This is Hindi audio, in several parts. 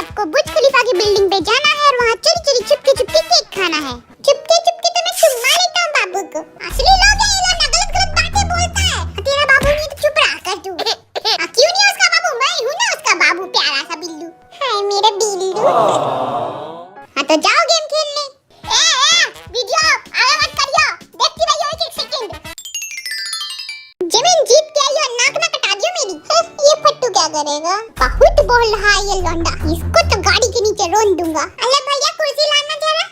आपको बुर्ज खलीफा की बिल्डिंग पे जाना है और वहाँ चोरी चोरी चुपके चुपके केक खाना है। चुपके चुपके तो मैं चुम्मा लेता हूँ बाबू को। असली लोग हैं ये लोग, गलत गलत बातें बोलता है। तेरा बाबू नहीं तो चुप रहा कर तू। क्यों नहीं उसका बाबू? मैं हूँ ना उसका बाबू, प्यारा सा बिल्लू। हाय मेरा बिल्लू। हाँ तो जाओ गेम खेलने। वीडियो आगे मत करियो, देखती रहियो एक सेकंड। जमीन जीत के आई और नाक ना कटा दियो मेरी। ये फट्टू क्या करेगा? बहुत बोल रहा है ये लौंडा, इसको तो गाड़ी के नीचे रोन दूंगा। अरे भैया कुर्सी लाना जरा।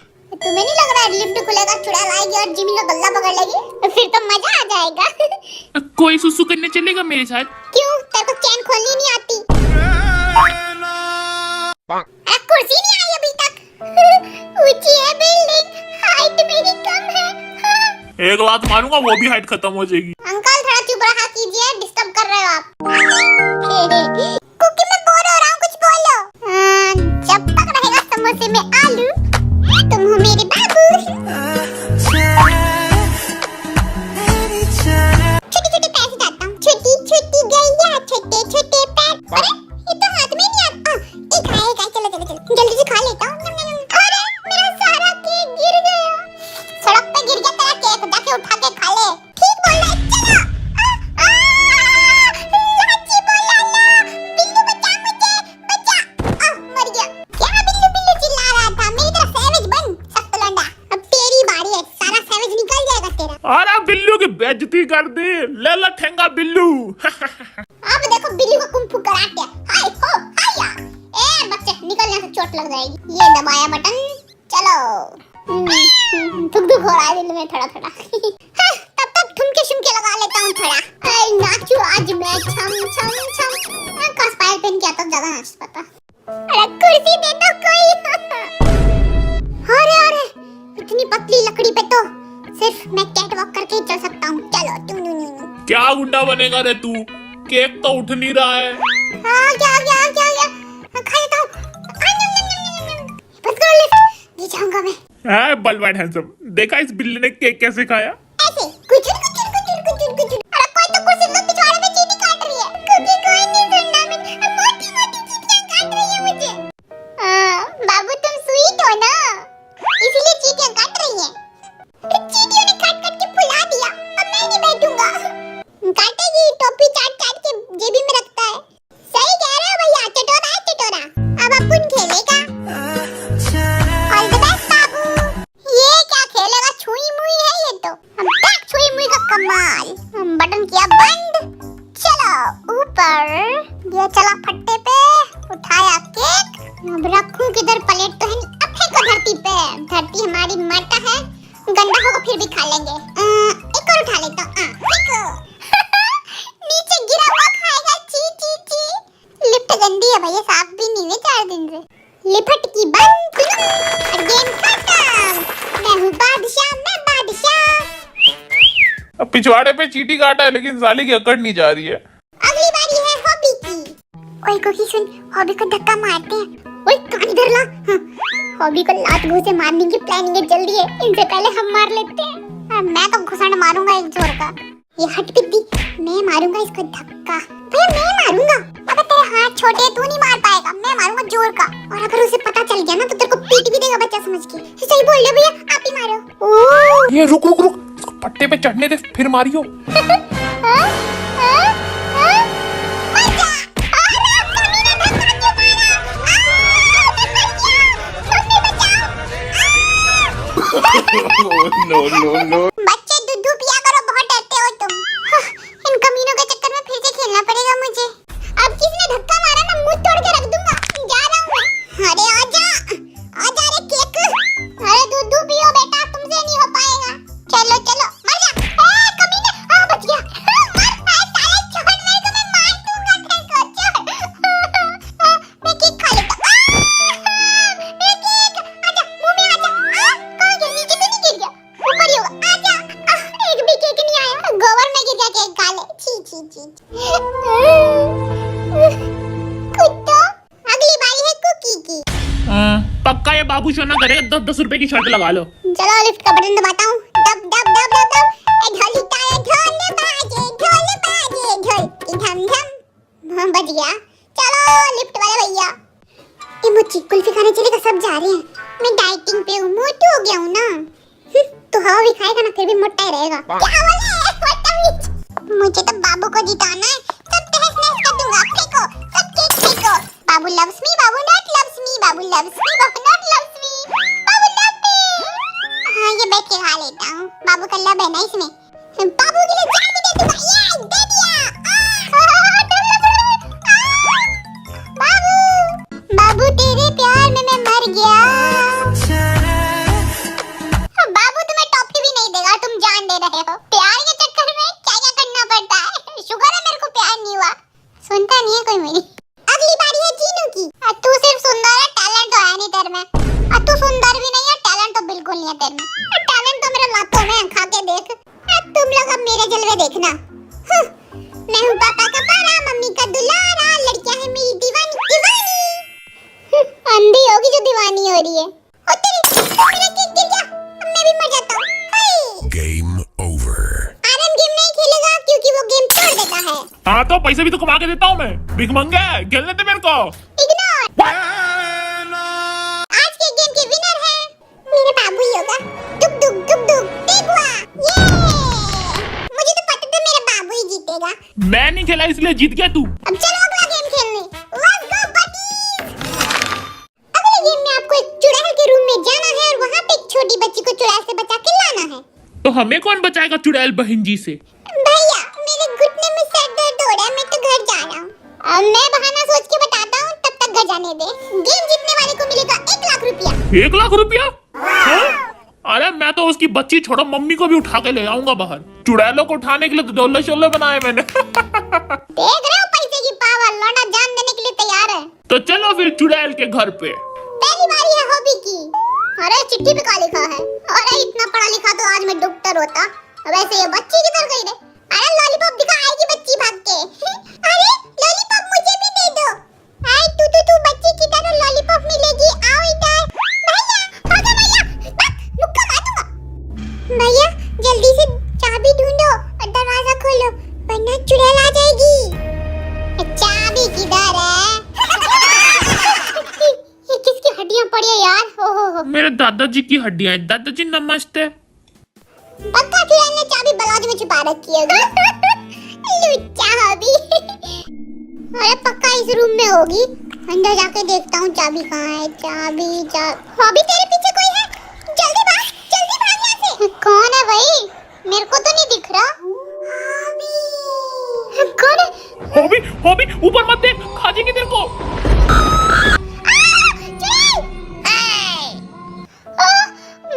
तुम्हें नहीं लग रहा है लिफ्ट खुलेगा, चुड़ैल आएगी और जिमी का गल्ला पकड़ लेगी? फिर तो मजा आ जाएगा। कोई सुसु करने चलेगा मेरे साथ? क्यों, तेरे को चैन खोलनी नहीं आती? कुर्सी नहीं आई अभी तक। ऊंची है बिल्डिंग, हाइट मेरी कम है। एक लात मारूंगा वो भी हाइट खत्म हो जाएगी। अंकल थोड़ा चुप रहा कीजिए, डिस्टर्ब कर रहे हो आप। कुकी मैं बोर हो रहा हूँ, कुछ बोलो। जब तक रहेगा समोसे में आलू, तुम हो मेरे बाबू। छोटे छोटे पैर से जाता हूँ, छोटी छोटी गैया, छोटे छोटे पैर। अरे ये तो हाथ में नहीं आता। एक आए चलो चलो चलो, जल्दी से खा लेता हूँ। अरे मेरा सारा केक गिर गया। सड़क पे गिर गया तेरा केक, जाके उठा के खा ले। ठीक बोल रहा है, चलो। लाची बोला ना, बिल्लू बचा मुझे, बचा। मर गया। क्या बिल्लू बिल्लू चिल्ला रहा था? मेरी तरफ सैवेज बन, सख्त लौंडा। अब तेरी बारी है, सारा सैवेज निकल जाएगा तेरा। अरे बिल्लू की बेइज्जती कर दी, ले ला ठेंगा बिल्लू। अब देखो बिल्लू का कुंफू कराटे। हाय हो हाया। ए बच्चे निकल यहाँ से, चोट लग जाएगी। ये दबाया बटन, चलो। धुक धुक हो रहा है दिल में थोड़ा थोड़ा। तब तक ठुमके शुमके लगा लेता हूँ थोड़ा। नाचू आज मैं छम छम छम। कस पायल पहन के आता ज्यादा नाच पाता। अरे कुर्सी दे दो कोई। अरे अरे इतनी पतली लकड़ी पे तो सिर्फ मैं कैट वॉक करके ही चल सकता हूँ। चलो तुम क्या गुंडा बनेगा रे तू? केक तो उठ नहीं रहा है। हाँ क्या क्या क्या क्या खा लेता हूँ। बस करो लिफ्ट, ले जाऊंगा मैं। बलवान हैंडसम, देखा इस बिल्ली ने केक कैसे खाया? ऐसे कुचुर कुचुर कुचुर कुचुर कुचुर। अरे कोई तो कुर्सी लो, पिछवाड़े में चींटी काट रही है। क्योंकि कोई नहीं सुनना, मैं मोटी मोटी चींटियां काट रही है मुझे। बाबू तुम स्वीट हो ना, इसीलिए चींटियां काट रही हैं। चींटियों ने काट काट के फुला दिया, अब मैं नहीं बैठूंगा। काटेगी, टोपी चाट चाट के जेबी में रखता है। सही कह रहे हो भैया, चटोरा है चटोरा। अब अपन खेलेगा। ऑल द बेस्ट बाबू। ये क्या खेलेगा? छुई मुई है ये तो। हम तक छुई मुई का कमाल। बटन किया बंद, चलो ऊपर। ये चला फट्टे पे, उठाया केक। अब रखूं किधर? प्लेट तो है नहीं, अब फेंको धरती पे। धरती हमारी माता है, गंदा होगा फिर भी खा लेंगे। एक और उठा लेता हूँ। फेंको। नीचे गिरा हुआ खाएगा, ची ची ची। लिफ्ट गंदी है भैया, साफ भी नहीं हुई 4 दिन से। लिफ्ट की बंद, गेम खत्म। मैं हूँ बादशाह, मैं बादशाह। अब पिछवाड़े पे चींटी काटा है लेकिन साली की अकड़ नहीं जा रही है। अगली बारी है हॉबी की। ओए कोकी सुन, हॉबी को धक्का मारते हैं। ओए कान इधर ला। हॉबी को लात घुसे मारने की प्लानिंग है, जल्दी है, इनसे पहले हम मार लेते हैं। मैं तो घुसड़ मारूंगा एक जोर का। ये हट पिद्दी, मैं मारूंगा इसको धक्का। भैया मैं मारूंगा। अबे तेरे हाथ छोटे, तू नहीं मार पाएगा। मैं मारूंगा जोर का, और अगर उसे पता चल गया ना तो तेरे को पीट भी देगा बच्चा समझ के। सही बोल रहे भैया, आप ही मारो। ये रुक रुक रुक, इसको पट्टे पे चढ़ने दे फिर मारियो। No, no, no. बच्चे दूध पिया करो, बहुत डरते हो तुम। इन कमीनों के चक्कर में फिर से खेलना पड़ेगा मुझे। अब किसने धक्का मारा ना, मुंह तोड़ के रख दूंगा। जा रहा हूँ मैं। अरे आजा आजा रे केक। अरे दूध पियो बेटा, तुमसे नहीं हो पाएगा। चलो चलो मर जा। कमीने, बच गया। मर साले, छोड़ मेरे को, मैं मार दूंगा तेरे को। छोड़। मैं केक खा लेता। मैं केक, आजा मुंह में आजा। कहाँ गया? नीचे तो नहीं गिर गया, ऊपर ही होगा। आजा। एक भी केक नहीं आया, गोबर में गिर गया केक खा ले। छी छी छी। कुत्ता, अगली बारी है कुकी की। पक्का ये बाबू शोना करेगा, 10-10 रुपए की शर्ट लगा लो। चलो लिफ्ट का बटन दबाता हूँ। दब दब दब दब दब। ढोल ताया, ढोल बाजे, ढोल बाजे, ढोल की धम धम। बज गया। चलो लिफ्ट वाले भैया, ये मोची कुल्फी खाने चलेगा, सब जा रहे हैं। मैं डाइटिंग पे हूँ, मोटी हो गया हूँ ना। तो हवा भी खाएगा ना फिर भी मोटा ही रहेगा। क्या बोले? मुझे तो बाबू को जिताना है। सब तहस नहस कर दूंगा। फेंको, सब केक फेंको। Babu loves me, babu not loves me, babu loves me, babu not loves me, babu love me. हाँ, ये बैठ के खा लेता हूँ। बाबू का लव है ना इसमें। बाबू के लिए जान भी दे दूंगा। ये दे दिया। बाबू, बाबू तेरे प्यार में मैं मर गया। बाबू तुम्हें टॉफी भी नहीं देगा, तुम जान दे रहे हो। प्यार के चक्कर में क्या क्या करना पड़ता है। शुक्र है मेरे को प्यार नहीं हुआ। सुनता नहीं है कोई मेरी। अगली बारी है जीनू की। तू सिर्फ सुंदर है, टैलेंट तो है नहीं तेरे में। तू सुंदर भी नहीं है, टैलेंट तो बिल्कुल नहीं है तेरे में। टैलेंट तो मेरे लातों में है, खा के देख। तुम लोग अब मेरे जलवे देखना। मैं हूँ पापा का पारा, मम्मी का दुलारा, लड़कियां है मेरी दीवानी दीवानी। अंधी होगी जो दीवानी हो रही है। ओ तेरी, मेरा केक गिर गया। मैं भी मर जाता हूँ। Game over. आरम गेम नहीं खेलेगा क्योंकि वो गेम तोड़ देता है। हाँ तो पैसे भी तो कमा के देता हूँ मैं। भिखमंगा है, खेलने दे मेरे को। इग्नोर। आज के गेम के विनर है मेरे बाबू ही होगा। दुक दुक दुक दुक टेगुआ। ये मुझे तो पता था मेरा बाबू ही जीतेगा। मैं नहीं खेला इसलिए जीत गया तू। अब चलो अगला गेम खेलने। Let's go buddies. अगले गेम में आपको एक चुड़ैल के रूम में जाना है और वहाँ पे एक छोटी बच्ची को चुड़ैल से बचा के लाना है। तो हमें कौन बचाएगा चुड़ैल बहन जी से? भैया मेरे घुटने में सर दर्द हो रहा है, मैं तो घर जा रहा हूँ। मैं बहाना सोच के बताता हूँ, तब तक घर जाने दे। गेम जीतने वाले को मिलेगा 1 लाख रुपया। 1 लाख रुपया? हाँ? अरे मैं तो उसकी बच्ची छोड़ो मम्मी को भी उठा के ले आऊंगा बाहर। चुड़ैलों को उठाने के लिए तो डोले शोले बनाए मैंने। देख रहे हो पैसे की पावर, लौंडा जान देने के लिए तैयार है। तो चलो फिर चुड़ैल के घर पे। पहली बारी है हॉबी की। अरे चिट्ठी पे क्या लिखा है? अरे इतना पढ़ा लिखा तो आज मैं डॉक्टर होता। वैसे ये बच्ची किधर गई रे? अरे लॉलीपॉप दिखा, आएगी बच्ची भाग के। अरे लॉलीपॉप मुझे भी दे दो। आई तू बच्ची किधर हो? लॉलीपॉप मिलेगी, आओ इधर। भैया भागो भैया, मुक्का मार दूंगा। भैया जल्दी से चाबी ढूंढो और दरवाजा खोलो वरना चुड़ैल आ जाएगी। चाबी किधर है? ये किसकी हड्डियां पड़ी है यार? हो। मेरे दादाजी की हड्डियां हैं। दादाजी नमस्ते। पक्का चुड़ैल ने चाबी बालाजी में छुपा रखी होगी। लुच्चा हॉबी। अरे पक्का इस रूम में होगी। अंदर जाके देखता हूँ चाबी कहाँ है। चाबी हॉबी तेरे पीछे कोई है? जल्दी भाग यहाँ से। कौन है भाई? मेरे को तो नहीं दिख रहा। हॉबी कौन है? हॉबी ऊपर मत देख, खा जाएगी तेरे को।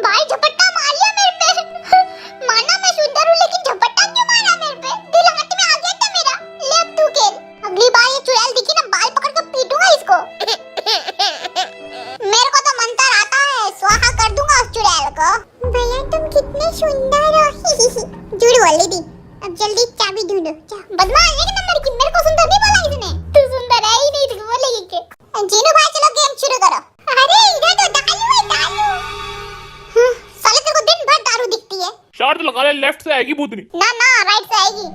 भाई झपट्टा मारिया मेरे पे। माना मैं सुंदर हूँ लेकिन झपट्टा क्यों मारा मेरे पे? दिल हाथ में आ गया था मेरा। ले अब तू खेल। अगली बार ये चुड़ैल दिखी ना, बाल पकड़ के पीटूंगा इसको। मेरे को तो मंत्र आता है, स्वाहा कर दूंगा उस चुड़ैल को। भैया तुम कितने सुंदर हो। झूठ बोल रही थी। अब जल्दी चाबी ढूंढो। बदमाश एक नंबर की। मेरे को सुंदर नहीं बोला इसने। तू सुंदर है ही नहीं, तू बोलेगी क्या? जीनू भाई चलो गेम शुरू करो। अरे इधर तो दारू है दारू। साले तेरे को दिन भर दारू दिखती है। शॉट लगा ले, लेफ्ट से आएगी भूतनी। ना राइट से आएगी।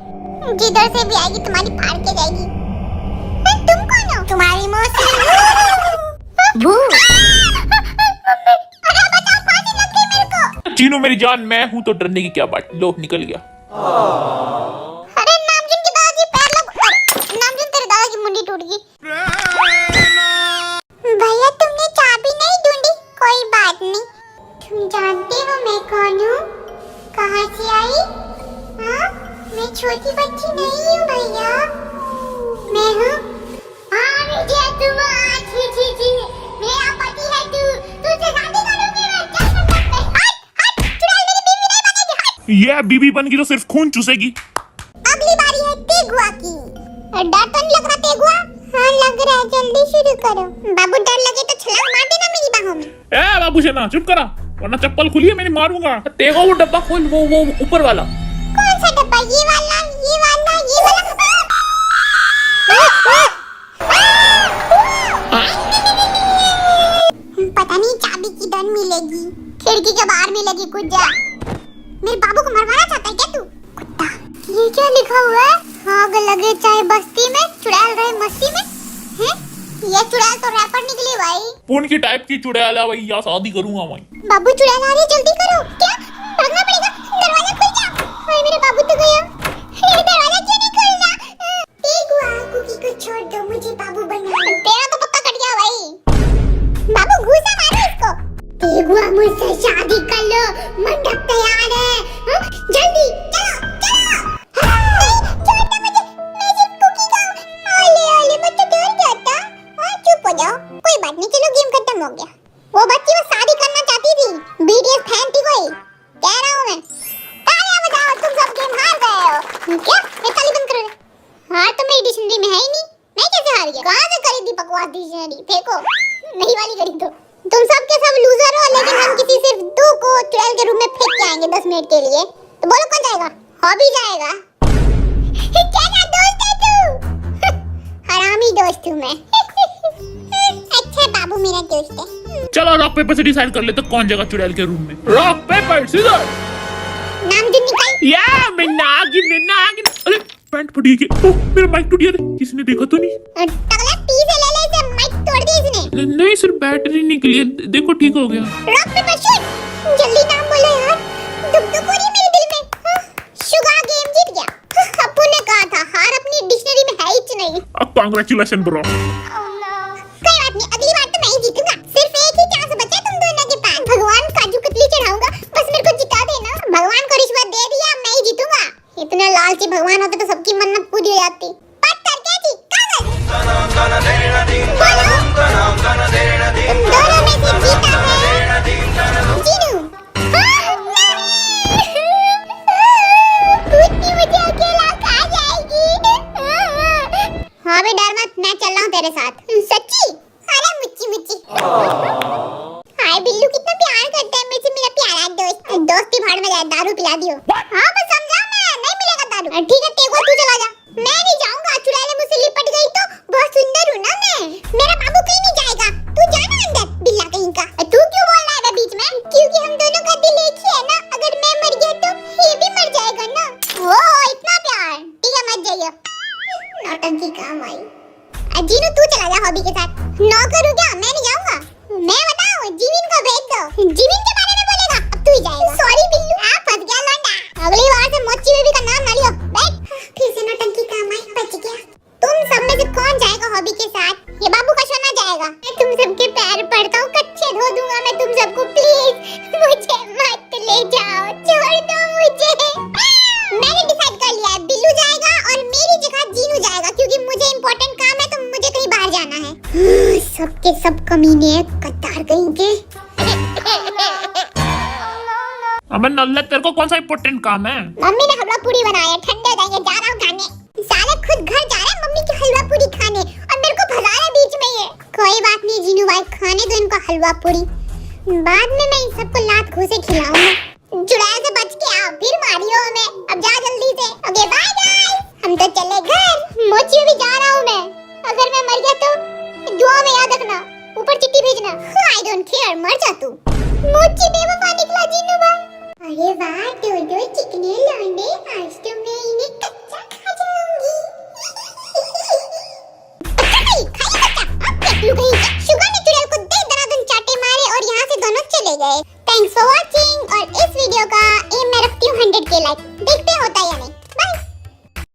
जिधर से भी आएगी तुम्हारी फाड़ के जाएगी। तुम कौन हो? तुम्हारी मौसी भूत। अरे बचाओ, फांसी लग गई मेरे को। चीनू मेरी जान, मैं हूँ तो डरने की क्या बात। लो निकल गया। अरे नामजुन के दादाजी पैर लग। नामजुन तेरे दादा की मुंडी टूट गई। भैया तुमने चाबी नहीं ढूंढी? कोई बात नहीं। तुम जानते हो मैं कौन हूँ? कहाँ से आई? हाँ? मैं छोटी बच्ची नहीं हूँ भैया। मैं हूँ मेरा पति है तू। तुझसे शादी करूंगी मैं। चल हट, चुड़ैल मेरी बीवी नहीं बनेगी। हट। ये बीबी बन की तो सिर्फ खून चूसेगी। अगली बारी है तेगुआ की। डर तो नहीं लग रहा तेगुआ? हाँ लग रहा है, जल्दी शुरू करो। बाबू डर लगे तो छलांग मार देना मेरी बाहों में। ए बाबू सेना चुप करा, वरना चप्पल खुली है मेरी मारूंगा। तेगा वो डब्बा खोल, वो ऊपर वाला। कौन सा डब्बा? ये वाला, ये वाला, ये वाला। पता नहीं चाबी किधर मिलेगी। खिड़की के बाहर मिलेगी। कुछ जा। मेरे बाबू को मरवाना चाहता है क्या तू? कुत्ता। ये क्या लिखा हुआ है? आग लगे चाहे बस्ती में, चुड़ैल रहे मस्ती में। हैं? ये चुड़ैल तो रैपर निकली भाई। पुन की टाइप की चुड़ैल है भाई, या शादी करूंगा भाई। बाबू चुड़ैल आ रही है, जल्दी करो। क्या भागना पड़ेगा, दरवाजा खुल जा। हाय मेरे बाबू तो गया, ये दरवाजा क्यों नहीं खुल रहा? तेगुआ कुकी को छोड़ दो, मुझे बाबू बनना है। तेरा तो पक्का कट गया भाई। बाबू घूसा मारो इसको। तेगुआ मुझसे शादी कर लो, मंडप तैयार है। जल्दी चलो चलो। छोड़ दो मुझे, मैं सिर्फ कुकी का हूँ। ओले ओले बच्चा डर गया था। हाँ चुप हो जाओ, कोई बात नहीं, चलो गेम खत्म हो गया। वो बच्ची वो शादी करना चाहती थी, बीटीएस फैन थी कोई, कह रहा हूँ मैं। तालियां बजाओ, तुम सब गेम हार गए हो। क्या ये ताली बंद करो। हार तो मेरी डिक्शनरी में है ही नहीं, मैं कैसे हार गया? कहाँ से खरीदी बकवास डिक्शनरी, फेंको, नई वाली खरीदो। तुम सब के सब लूजर हो, लेकिन हम किसी सिर्फ दो को चुड़ैल के रूम में फेंक के आएंगे 10 मिनट के लिए। तो बोलो कौन जाएगा? हॉबी जाएगा। क्या दोस्त है तू? हरामी दोस्त हूँ मैं। अच्छा बाबू मेरा दोस्त है। चलो रॉक पेपर से डिसाइड कर लेते कौन जगह चुड़ैल के रूम में। Rock paper scissor. नाम जो निकल। या मैं नागिन। अरे पैंट फटी गई। ओह मेरा माइक टूट गया। किसी ने देखा तो नहीं? टकला टी से ले ले, इसे माइक तोड़ दी इसने। नहीं सिर्फ बैटरी निकली है, देखो ठीक हो गया। रॉक पेपर शूट, जल्दी नाम बोलो यार। दुख हो रही मेरे दिल में। शुगर गेम जीत गया। अप्पू ने कहा था हार अपनी डिक्शनरी में है ही नहीं। Congratulation bro. कोई बात नहीं, अगली बार तो मैं ही जीतूंगा। सिर्फ एक ही चांस बचा है तुम दोनों के पास। भगवान काजू कतली चढ़ाऊंगा, बस मेरे को जिता देना। भगवान को रिश्वत दे दिया, मैं ही जीतूंगा। इतना लालची भगवान होते तो सबकी मन्नत पूरी हो जाती। पत्थर कैची कागज बोलो, तुम दोनों में से जीता है जीनू। कुत्ती मुझे अकेला खा जाएगी। हाँ बे डर मत, मैं चल रहा हूँ तेरे साथ। सच्ची? अरे मुच्ची मुच्ची। हाय बिल्लू कितना प्यार करता है मुझसे मेरा प्यारा दोस्त। दोस्ती भाड़ में जाए, दारू पिला दियो। हाँ बस समझा मैं, नहीं मिलेगा दारू। ठीक है तेगुआ तू चला जा। मैं नहीं जाऊंगा, चुड़ैल मुझसे लिपट गई तो बहुत सुंदर हूँ ना मैं। मेरा बाबू कहीं नहीं जाएगा, तू जाना अंदर बिल्ला कहीं का। तू क्यों बोल रहा है बीच में? क्योंकि हम दोनों का दिल एक ही है ना। अगर मैं मर गया तो ये भी मर जाएगा ना। ओ इतना प्यार, ठीक है मत जाइए। नौटंकी काम आई। जीनू तू चला जा हॉबी के साथ। नौकर हूँ क्या, मैं नहीं जाऊंगा। मैं बताऊं, जीविन को भेज दो। जीविन के बारे में बोलेगा, अब तू ही जाएगा। सॉरी बिल्लू, आप फंस गया लौंडा। अगली बार से मोची बेबी का नाम ना लियो। बैठ। फिर से नौटंकी काम आई, बच गया। तुम सब में से कौन जाएगा हॉबी के साथ? ये बाबू का सोना जाएगा। मैं तुम सबके पैर पड़ता हूँ, कच्चे धो दूंगा मैं तुम सबको। प्लीज मुझे मत ले जाओ, छोड़ दो मुझे। मैंने डिसाइड कर लिया है, बिल्लू जाएगा और मेरी जगह जीनू जाएगा, क्योंकि मुझे इंपॉर्टेंट काम है तो मुझे कहीं बाहर जाना है। सबके सब कमीने कतार कहीं के। अबे नल्ले तेरे को कौन सा इम्पोर्टेंट काम है? मम्मी ने हलवा पूरी बनाया, ठंडे हो जाएंगे, जा रहा हूँ खाने। साले खुद घर जा रहे हैं मम्मी की हलवा पूरी खाने, और मेरे को भगा रहे बीच में ये। कोई बात नहीं जीनू भाई, खाने दो इनको हलवा पूरी, बाद में मैं इन सबको लात घूसे खिलाऊंगा। चुड़ैल से बच के आओ, फिर मारियो हमें। अब जा जल्दी से। ओके बाय गाइस, हम तो चले घर। मोची भी जा रहा हूँ मैं। अगर मैं मर गया तो दुआ में याद रखना, ऊपर चिट्ठी भेजना। आई डोंट केयर, मर जा तू। मोची बेवफा निकला जीनू भाई। अरे वाह दो चिकने लौंडे, आज तो मैं